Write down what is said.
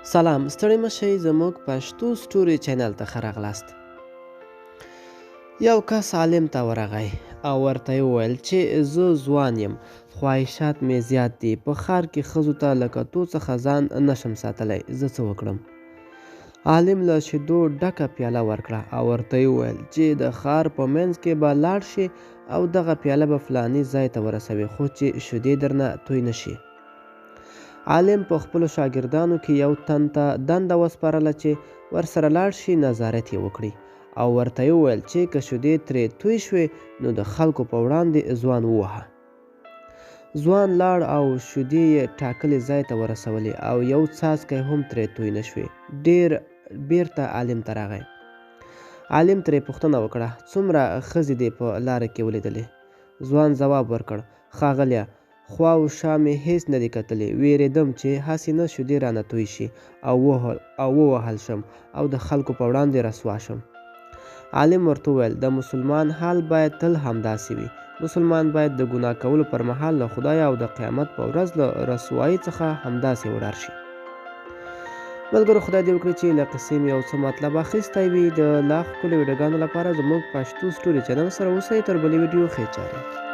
سلام ستړي مشئ زموږ پښتو سټوري چینل ته ښه راغلاست. یو کس عالم ته ورغی او ورته یې وویل چې زه ځوان یم، خواهشات مې زیات دي، په ښار کې ښځو ته له کتو څخه ځان نشم ساتلی، زه څه وکړم؟ عالم له شیدو ډکه پیاله ورکړه او ورته یې وویل چې د ښار په منځ کې به لاړ شي او دغه پیاله به فلاني ځای ته ورسوي، خو چې شیدې درنه توی نه شي. عالم په خپلو شاګردانو کې یو تن ته دنده وسپارله چې ورسره لاړ شي نظارت یې وکړي او ورته یې وویل چې که شیدې ترې توی شوې نو د خلکو په وړاندې ځوان ووهه. ځوان لاړ او شیدې یې ټاکلي ځای ته ورسولې او یو څاڅکی هم ترې توی نه شوې. ډېر بیرته عالم ته راغی. عالم ترې پوښتنه وکړه څومره ښځې دې په لاره کې ولیدلې؟ ځوان ځواب ورکړ ښاغلیه، خوا و شا مې هېڅ نه دي کتلي، وېرېدم چې هسې نه شیدې رانه توی شي او ووهل شم او د خلکو په وړاندې رسوا شم. عالم ورته وویل د مسلمان حال باید تل همداسې وي. مسلمان باید د ګناه کولو پر مهال له خدای او د قیامت په ورځ له رسوایۍ څخه همداسې وډار شي. ملګرو خدای دې وکړي چې له قصې مې یو څه مطلب اخیستی وي. د لا ښکلو ویډیوګانو لپاره زموږ پښتو سټوري چینل سره اوسئ. تر بلې ویډیو ښې چارې.